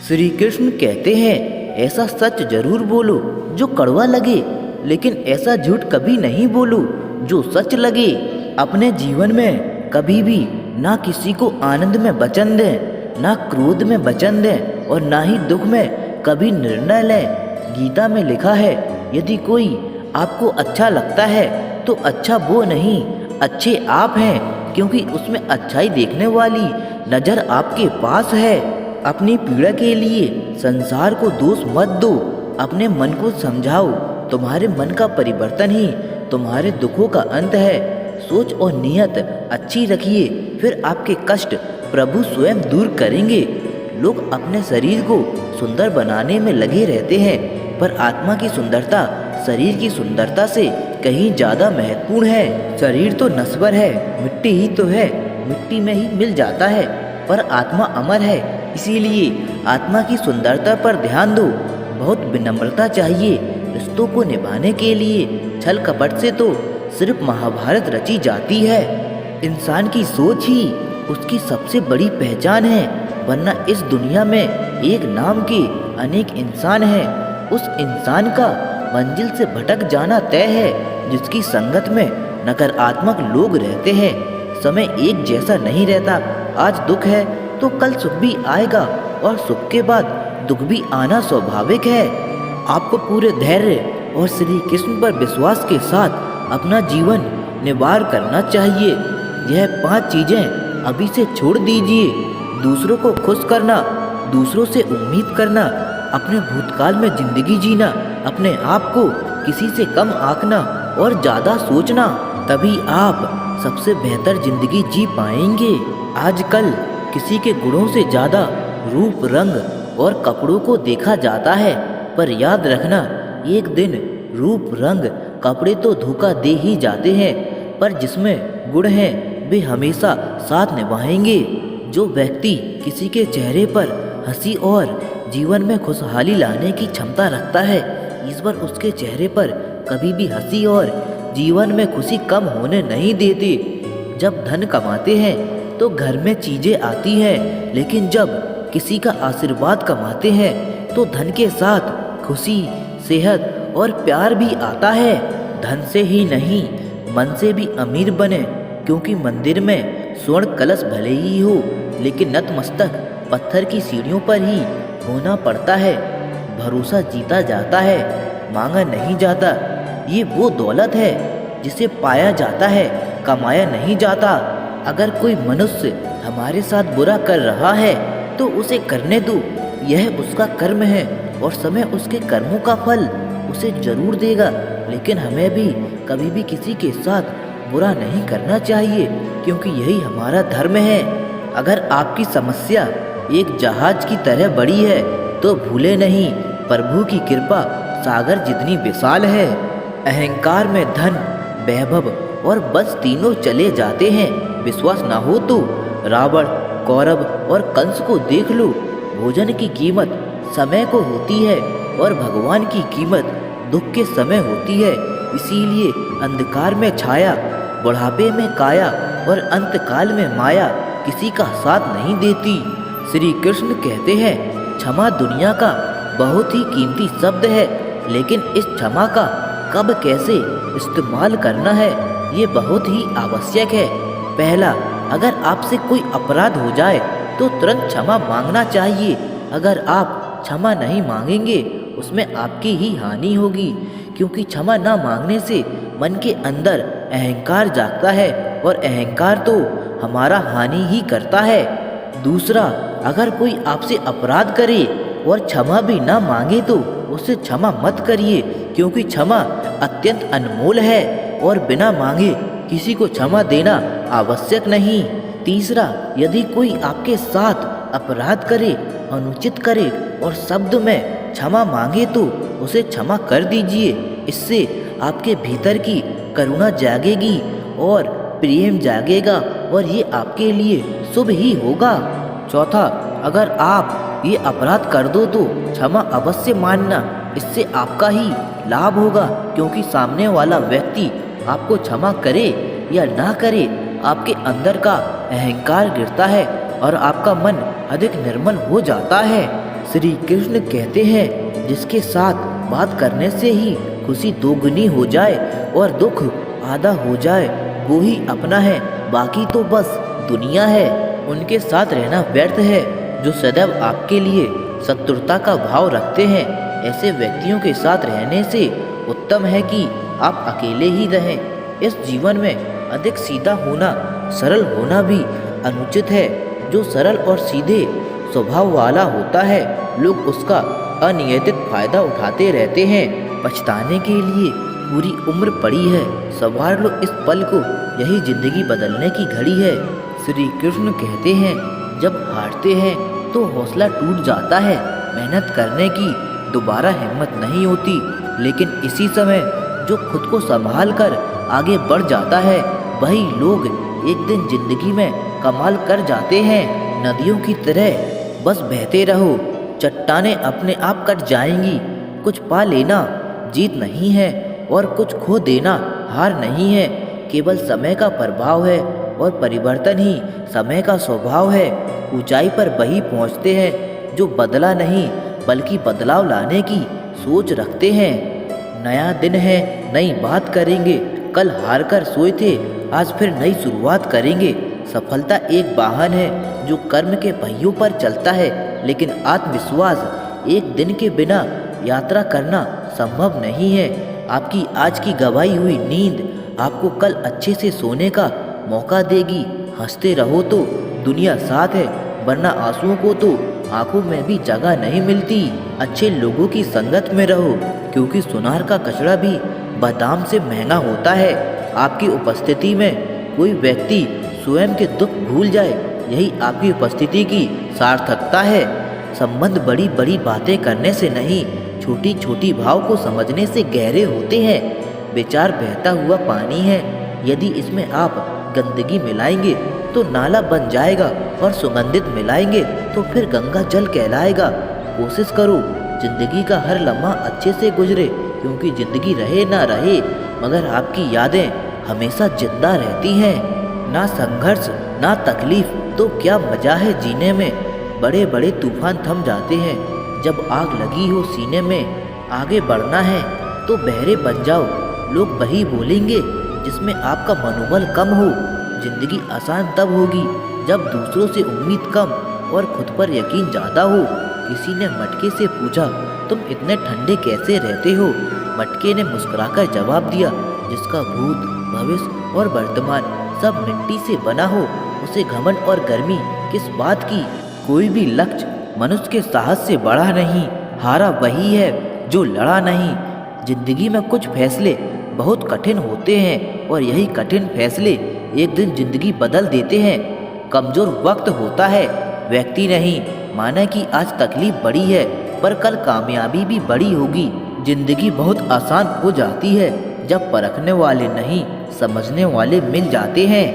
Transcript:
श्री कृष्ण कहते हैं, ऐसा सच जरूर बोलो जो कड़वा लगे, लेकिन ऐसा झूठ कभी नहीं बोलो जो सच लगे। अपने जीवन में कभी भी ना किसी को आनंद में वचन दें, ना क्रोध में वचन दें और ना ही दुख में कभी निर्णय लें। गीता में लिखा है, यदि कोई आपको अच्छा लगता है तो अच्छा वो नहीं, अच्छे आप हैं, क्योंकि उसमें अच्छाई देखने वाली नज़र आपके पास है। अपनी पीड़ा के लिए संसार को दोष मत दो, अपने मन को समझाओ। तुम्हारे मन का परिवर्तन ही तुम्हारे दुखों का अंत है। सोच और नियत अच्छी रखिए, फिर आपके कष्ट प्रभु स्वयं दूर करेंगे। लोग अपने शरीर को सुंदर बनाने में लगे रहते हैं, पर आत्मा की सुंदरता शरीर की सुंदरता से कहीं ज़्यादा महत्वपूर्ण है। शरीर तो नश्वर है, मिट्टी ही तो है, मिट्टी में ही मिल जाता है, पर आत्मा अमर है। इसीलिए आत्मा की सुंदरता पर ध्यान दो। बहुत विनम्रता चाहिए रिश्तों को निभाने के लिए। छल कपट से तो सिर्फ महाभारत रची जाती है। इंसान की सोच ही उसकी सबसे बड़ी पहचान है, वरना इस दुनिया में एक नाम के अनेक इंसान हैं। उस इंसान का मंजिल से भटक जाना तय है जिसकी संगत में नकारात्मक लोग रहते हैं। समय एक जैसा नहीं रहता। आज दुख है तो कल सुख भी आएगा, और सुख के बाद दुख भी आना स्वाभाविक है। आपको पूरे धैर्य और श्री कृष्ण पर विश्वास के साथ अपना जीवन निवार करना चाहिए। यह 5 चीजें अभी से छोड़ दीजिए। दूसरों को खुश करना, दूसरों से उम्मीद करना, अपने भूतकाल में जिंदगी जीना, अपने आप को किसी से कम आंकना और ज़्यादा सोचना, तभी आप सबसे बेहतर जिंदगी जी पाएंगे। आजकल किसी के गुणों से ज़्यादा रूप, रंग और कपड़ों को देखा जाता है, पर याद रखना, एक दिन रूप, रंग, कपड़े तो धोखा दे ही जाते हैं, पर जिसमें गुण हैं वे हमेशा साथ निभाएंगे। जो व्यक्ति किसी के चेहरे पर हंसी और जीवन में खुशहाली लाने की क्षमता रखता है, ईश्वर उसके चेहरे पर कभी भी हंसी और जीवन में खुशी कम होने नहीं देते। जब धन कमाते हैं तो घर में चीजें आती हैं, लेकिन जब किसी का आशीर्वाद कमाते हैं तो धन के साथ खुशी, सेहत और प्यार भी आता है। धन से ही नहीं, मन से भी अमीर बने, क्योंकि मंदिर में स्वर्ण कलश भले ही हो, लेकिन नतमस्तक पत्थर की सीढ़ियों पर ही होना पड़ता है। भरोसा जीता जाता है, मांगा नहीं जाता। ये वो दौलत है जिसे पाया जाता है, कमाया नहीं जाता। अगर कोई मनुष्य हमारे साथ बुरा कर रहा है तो उसे करने दो, यह उसका कर्म है और समय उसके कर्मों का फल उसे जरूर देगा। लेकिन हमें भी कभी भी किसी के साथ बुरा नहीं करना चाहिए, क्योंकि यही हमारा धर्म है। अगर आपकी समस्या एक जहाज की तरह बड़ी है तो भूले नहीं, प्रभु की कृपा सागर जितनी विशाल है। अहंकार में धन, वैभव और बस तीनों चले जाते हैं। विश्वास ना हो तो रावण, कौरव और कंस को देख लो। भोजन की कीमत समय को होती है और भगवान की कीमत दुख के समय होती है। इसीलिए अंधकार में छाया, बुढ़ापे में काया और अंतकाल में माया किसी का साथ नहीं देती। श्री कृष्ण कहते हैं, क्षमा दुनिया का बहुत ही कीमती शब्द है, लेकिन इस क्षमा का कब कैसे इस्तेमाल करना है ये बहुत ही आवश्यक है। पहला, अगर आपसे कोई अपराध हो जाए तो तुरंत क्षमा मांगना चाहिए। अगर आप क्षमा नहीं मांगेंगे उसमें आपकी ही हानि होगी, क्योंकि क्षमा ना मांगने से मन के अंदर अहंकार जागता है और अहंकार तो हमारा हानि ही करता है। दूसरा, अगर कोई आपसे अपराध करे और क्षमा भी ना मांगे तो उसे क्षमा मत करिए, क्योंकि क्षमा अत्यंत अनमोल है और बिना मांगे किसी को क्षमा देना आवश्यक नहीं। तीसरा, यदि कोई आपके साथ अपराध करे, अनुचित करे और शब्द में क्षमा मांगे तो उसे क्षमा कर दीजिए। इससे आपके भीतर की करुणा जागेगी और प्रेम जागेगा और ये आपके लिए शुभ ही होगा। चौथा, अगर आप ये अपराध कर दो तो क्षमा अवश्य मानना, इससे आपका ही लाभ होगा, क्योंकि सामने वाला व्यक्ति आपको क्षमा करे या ना करे, आपके अंदर का अहंकार गिरता है और आपका मन अधिक निर्मल हो जाता है। श्री कृष्ण कहते हैं जिसके साथ बात करने से ही खुशी दोगुनी हो जाए और दुख आधा हो जाए वो ही अपना है, बाकी तो बस दुनिया है। उनके साथ रहना व्यर्थ है जो सदैव आपके लिए शत्रुता का भाव रखते हैं। ऐसे व्यक्तियों के साथ रहने से उत्तम है कि आप अकेले ही रहें। इस जीवन में अधिक सीधा होना, सरल होना भी अनुचित है। जो सरल और सीधे स्वभाव वाला होता है लोग उसका अनियंत्रित फायदा उठाते रहते हैं। पछताने के लिए पूरी उम्र पड़ी है, संभाल लो इस पल को, यही जिंदगी बदलने की घड़ी है। श्री कृष्ण कहते हैं जब हारते हैं तो हौसला टूट जाता है, मेहनत करने की दोबारा हिम्मत नहीं होती। लेकिन इसी समय जो खुद को संभाल कर आगे बढ़ जाता है वही लोग एक दिन जिंदगी में कमाल कर जाते हैं। नदियों की तरह बस बहते रहो, चट्टानें अपने आप कट जाएंगी। कुछ पा लेना जीत नहीं है और कुछ खो देना हार नहीं है। केवल समय का प्रभाव है और परिवर्तन ही समय का स्वभाव है। ऊंचाई पर वही पहुंचते हैं जो बदला नहीं बल्कि बदलाव लाने की सोच रखते हैं। नया दिन है, नई बात करेंगे। कल हार कर सोए थे, आज फिर नई शुरुआत करेंगे। सफलता एक वाहन है जो कर्म के पहियों पर चलता है, लेकिन आत्मविश्वास एक दिन के बिना यात्रा करना संभव नहीं है। आपकी आज की गंवाई हुई नींद आपको कल अच्छे से सोने का मौका देगी। हंसते रहो तो दुनिया साथ है, वरना आंसुओं को तो आंखों में भी जगह नहीं मिलती। अच्छे लोगों की संगत में रहो, क्योंकि सुनार का कचरा भी बादाम से महंगा होता है। आपकी उपस्थिति में कोई व्यक्ति स्वयं के दुख भूल जाए, यही आपकी उपस्थिति की सार्थकता है। संबंध बड़ी बड़ी बातें करने से नहीं, छोटी छोटी भाव को समझने से गहरे होते हैं। विचार बहता हुआ पानी है, यदि इसमें आप गंदगी मिलाएंगे तो नाला बन जाएगा और सुगंधित मिलाएंगे तो फिर गंगा जल कहलाएगा। कोशिश करो जिंदगी का हर लम्हा अच्छे से गुजरे, क्योंकि जिंदगी रहे ना रहे मगर आपकी यादें हमेशा जिंदा रहती हैं। ना संघर्ष ना तकलीफ तो क्या मजा है जीने में। बड़े बड़े तूफान थम जाते हैं जब आग लगी हो सीने में। आगे बढ़ना है तो बहरे बन जाओ, लोग वही बोलेंगे जिसमें आपका मनोबल कम हो। जिंदगी आसान तब होगी जब दूसरों से उम्मीद कम और खुद पर यकीन ज़्यादा हो। किसी ने मटके से पूछा, तुम इतने ठंडे कैसे रहते हो? मटके ने मुस्कुराकर जवाब दिया, जिसका भूत भविष्य और वर्तमान सब मिट्टी से बना हो उसे घमंड और गर्मी किस बात की। कोई भी लक्ष्य मनुष्य के साहस से बड़ा नहीं, हारा वही है जो लड़ा नहीं। जिंदगी में कुछ फैसले बहुत कठिन होते हैं और यही कठिन फैसले एक दिन जिंदगी बदल देते हैं। कमजोर वक्त होता है, व्यक्ति नहीं। माना कि आज तकलीफ बड़ी है पर कल कामयाबी भी बड़ी होगी। जिंदगी बहुत आसान हो जाती है जब परखने वाले नहीं समझने वाले मिल जाते हैं।